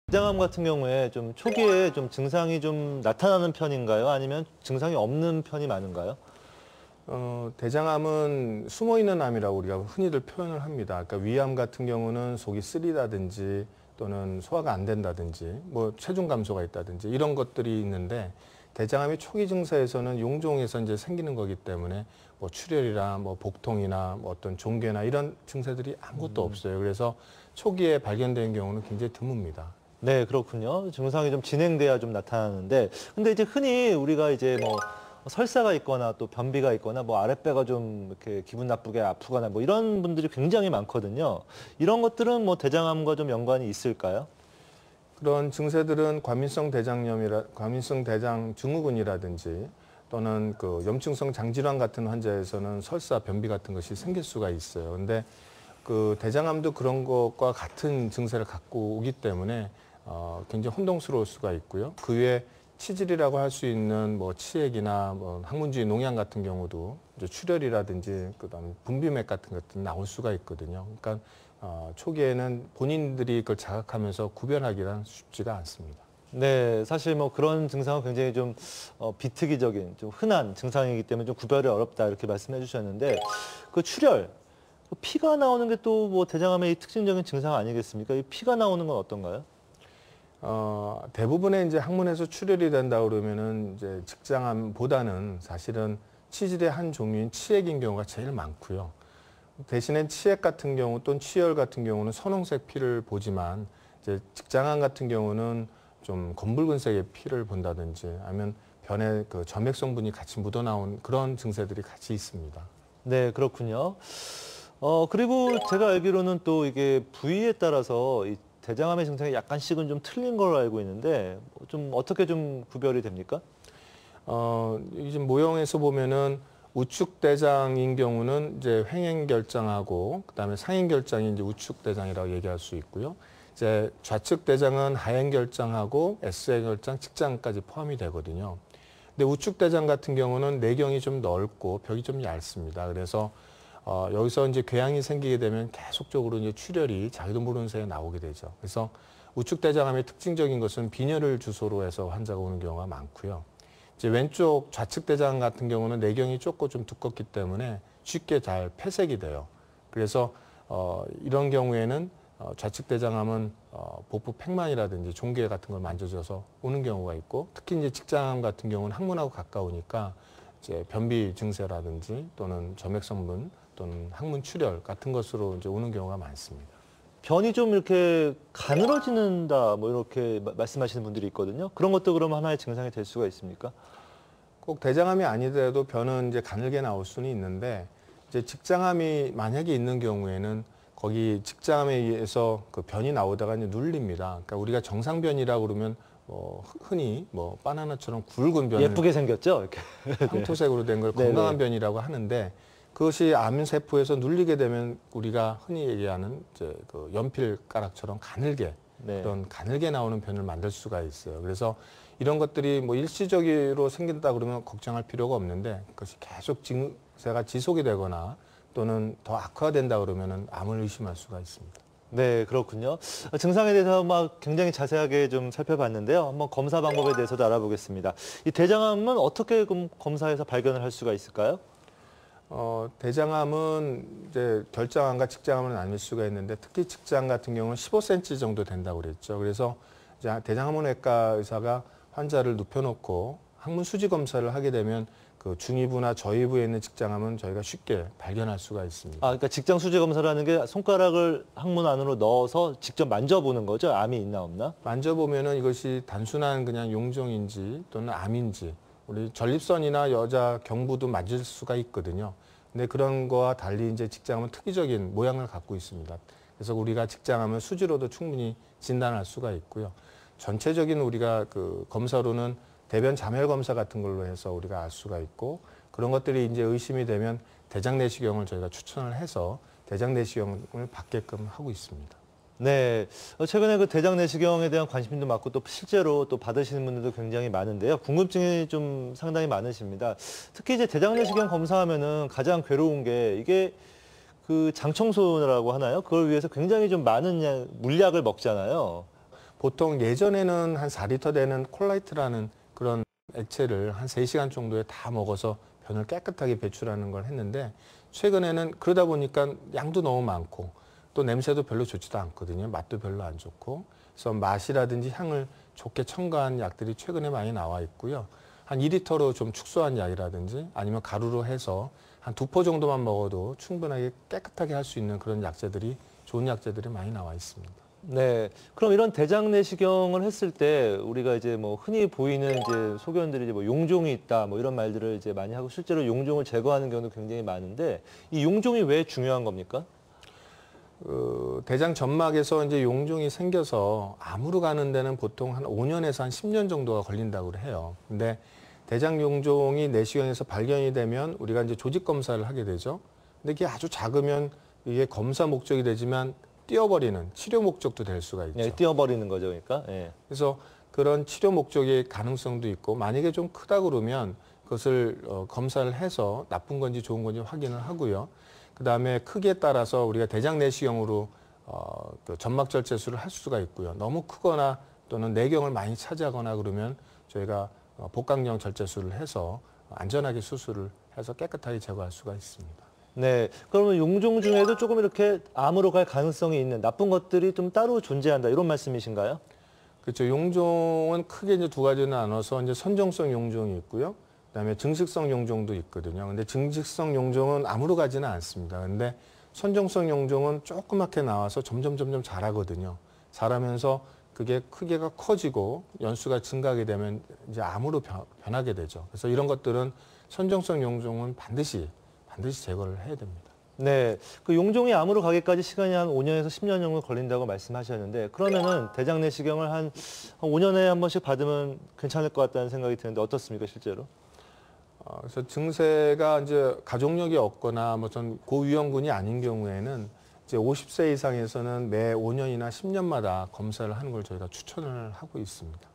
대장암 같은 경우에 좀 초기에 좀 증상이 좀 나타나는 편인가요? 아니면 증상이 없는 편이 많은가요? 대장암은 숨어있는 암이라고 우리가 흔히들 표현을 합니다. 그러니까 위암 같은 경우는 속이 쓰리다든지 또는 소화가 안 된다든지 뭐 체중 감소가 있다든지 이런 것들이 있는데 대장암이 초기 증세에서는 용종에서 이제 생기는 거기 때문에 뭐 출혈이나 뭐 복통이나 뭐 어떤 종괴나 이런 증세들이 아무것도 없어요. 그래서 초기에 발견된 경우는 굉장히 드뭅니다. 네, 그렇군요. 증상이 좀 진행돼야 좀 나타나는데, 근데 이제 흔히 우리가 이제 뭐 설사가 있거나 또 변비가 있거나 뭐 아랫배가 좀 이렇게 기분 나쁘게 아프거나 뭐 이런 분들이 굉장히 많거든요. 이런 것들은 뭐 대장암과 좀 연관이 있을까요? 그런 증세들은 과민성 대장 증후군이라든지 또는 그 염증성 장질환 같은 환자에서는 설사, 변비 같은 것이 생길 수가 있어요. 근데 그 대장암도 그런 것과 같은 증세를 갖고 오기 때문에 굉장히 혼동스러울 수가 있고요. 그 외에 치질이라고 할 수 있는 뭐 치액이나 뭐 항문주의 농양 같은 경우도 이제 출혈이라든지 그다음에 분비맥 같은 것들 나올 수가 있거든요. 그러니까 초기에는 본인들이 그걸 자각하면서 구별하기란 쉽지가 않습니다. 네, 사실 뭐 그런 증상은 굉장히 좀 비특이적인, 좀 흔한 증상이기 때문에 좀 구별이 어렵다 이렇게 말씀해 주셨는데 그 출혈, 그 피가 나오는 게 또 뭐 대장암의 특징적인 증상 아니겠습니까? 이 피가 나오는 건 어떤가요? 대부분의 이제 항문에서 출혈이 된다 그러면은 이제 직장암보다는 사실은 치질의 한 종류인 치액인 경우가 제일 많고요. 대신에 치액 같은 경우 또는 치열 같은 경우는 선홍색 피를 보지만 이제 직장암 같은 경우는 좀 검붉은색의 피를 본다든지 아니면 변에 그 점액 성분이 같이 묻어나온 그런 증세들이 같이 있습니다. 네, 그렇군요. 그리고 제가 알기로는 또 이게 부위에 따라서 이 대장암의 증상이 약간씩은 좀 틀린 걸로 알고 있는데 좀 어떻게 좀 구별이 됩니까? 이제 모형에서 보면은 우측 대장인 경우는 이제 횡행결장하고 그다음에 상행결장이 이제 우측 대장이라고 얘기할 수 있고요. 이제 좌측 대장은 하행결장하고 S행결장, 직장까지 포함이 되거든요. 근데 우측 대장 같은 경우는 내경이 좀 넓고 벽이 좀 얇습니다. 그래서 여기서 이제 궤양이 생기게 되면 계속적으로 이제 출혈이 자기도 모르는 사이에 나오게 되죠. 그래서 우측 대장암의 특징적인 것은 빈혈을 주소로 해서 환자가 오는 경우가 많고요. 이제 왼쪽 좌측 대장 같은 경우는 내경이 좁고 좀 두껍기 때문에 쉽게 잘 폐색이 돼요. 그래서 이런 경우에는 좌측 대장암은 복부 팽만이라든지 종괴 같은 걸 만져줘서 오는 경우가 있고 특히 이제 직장암 같은 경우는 항문하고 가까우니까 이제 변비 증세라든지 또는 점액 성분 또는 항문 출혈 같은 것으로 이제 오는 경우가 많습니다. 변이 좀 이렇게 가늘어지는다 뭐 이렇게 말씀하시는 분들이 있거든요. 그런 것도 그러면 하나의 증상이 될 수가 있습니까? 꼭 대장암이 아니더라도 변은 이제 가늘게 나올 수는 있는데 이제 직장암이 만약에 있는 경우에는 거기 직장암에 의해서 그 변이 나오다가 이제 눌립니다. 그러니까 우리가 정상변이라고 그러면 흔히 뭐 바나나처럼 굵은 변을 예쁘게 생겼죠? 이렇게. 황토색으로 된 걸 네네. 건강한 변이라고 하는데 그것이 암세포에서 눌리게 되면 우리가 흔히 얘기하는 이제 그 연필가락처럼 가늘게 네. 그런 가늘게 나오는 변을 만들 수가 있어요. 그래서 이런 것들이 뭐 일시적으로 생긴다 그러면 걱정할 필요가 없는데 그것이 계속 증세가 지속이 되거나 또는 더 악화된다 그러면은 암을 의심할 수가 있습니다. 네, 그렇군요. 증상에 대해서 막 굉장히 자세하게 좀 살펴봤는데요. 한번 검사 방법에 대해서도 알아보겠습니다. 이 대장암은 어떻게 검사해서 발견을 할 수가 있을까요? 대장암은 이제 결장암과 직장암을 나눌 수가 있는데 특히 직장 같은 경우는 15cm 정도 된다고 그랬죠. 그래서 이제 대장암외과 의사가 환자를 눕혀놓고 항문 수지 검사를 하게 되면 그 중위부나 저위부에 있는 직장암은 저희가 쉽게 발견할 수가 있습니다. 그러니까 직장 수지 검사라는 게 손가락을 항문 안으로 넣어서 직접 만져보는 거죠? 암이 있나 없나? 만져보면은 이것이 단순한 그냥 용종인지 또는 암인지 우리 전립선이나 여자 경부도 만질 수가 있거든요. 근데 그런 거와 달리 이제 직장암은 특이적인 모양을 갖고 있습니다. 그래서 우리가 직장암을 수지로도 충분히 진단할 수가 있고요. 전체적인 우리가 그 검사로는 대변 자멸 검사 같은 걸로 해서 우리가 알 수가 있고 그런 것들이 이제 의심이 되면 대장 내시경을 저희가 추천을 해서 대장 내시경을 받게끔 하고 있습니다. 네, 최근에 그 대장 내시경에 대한 관심도 많고 또 실제로 또 받으시는 분들도 굉장히 많은데요. 궁금증이 좀 상당히 많으십니다. 특히 이제 대장 내시경 검사하면은 가장 괴로운 게 이게 그 장 청소라고 하나요? 그걸 위해서 굉장히 좀 많은 물약을 먹잖아요. 보통 예전에는 한 4리터 되는 콜라이트라는 그런 액체를 한 3시간 정도에 다 먹어서 변을 깨끗하게 배출하는 걸 했는데 최근에는 그러다 보니까 양도 너무 많고 또 냄새도 별로 좋지도 않거든요. 맛도 별로 안 좋고. 그래서 맛이라든지 향을 좋게 첨가한 약들이 최근에 많이 나와 있고요. 한 2리터로 좀 축소한 약이라든지 아니면 가루로 해서 한 2포 정도만 먹어도 충분하게 깨끗하게 할 수 있는 그런 약재들이 좋은 약재들이 많이 나와 있습니다. 네. 그럼 이런 대장 내시경을 했을 때 우리가 이제 뭐 흔히 보이는 이제 소견들이 이제 뭐 용종이 있다 뭐 이런 말들을 이제 많이 하고 실제로 용종을 제거하는 경우도 굉장히 많은데 이 용종이 왜 중요한 겁니까? 대장 점막에서 이제 용종이 생겨서 암으로 가는 데는 보통 한 5년에서 한 10년 정도가 걸린다고 해요. 근데 대장 용종이 내시경에서 발견이 되면 우리가 이제 조직 검사를 하게 되죠. 근데 이게 아주 작으면 이게 검사 목적이 되지만 띄어버리는 치료 목적도 될 수가 있죠. 네, 띄어버리는 거죠, 그러니까. 예. 그래서 그런 치료 목적의 가능성도 있고 만약에 좀 크다 그러면 그것을 검사를 해서 나쁜 건지 좋은 건지 확인을 하고요. 그다음에 크기에 따라서 우리가 대장 내시경으로 그 점막 절제술을 할 수가 있고요. 너무 크거나 또는 내경을 많이 차지하거나 그러면 저희가 복강경 절제술을 해서 안전하게 수술을 해서 깨끗하게 제거할 수가 있습니다. 네. 그러면 용종 중에도 조금 이렇게 암으로 갈 가능성이 있는 나쁜 것들이 좀 따로 존재한다 이런 말씀이신가요? 그렇죠. 용종은 크게 이제 두 가지로 나눠서 이제 선정성 용종이 있고요. 그다음에 증식성 용종도 있거든요. 근데 증식성 용종은 암으로 가지는 않습니다. 근데 선정성 용종은 조그맣게 나와서 점점 자라거든요. 자라면서 그게 크기가 커지고 연수가 증가하게 되면 이제 암으로 변하게 되죠. 그래서 이런 것들은 선정성 용종은 반드시 제거를 해야 됩니다. 네. 그 용종이 암으로 가기까지 시간이 한 5년에서 10년 정도 걸린다고 말씀하셨는데 그러면은 대장 내시경을 한 5년에 한 번씩 받으면 괜찮을 것 같다는 생각이 드는데 어떻습니까, 실제로? 그래서 증세가 이제 가족력이 없거나 무슨 고위험군이 아닌 경우에는 이제 50세 이상에서는 매 5년이나 10년마다 검사를 하는 걸 저희가 추천을 하고 있습니다.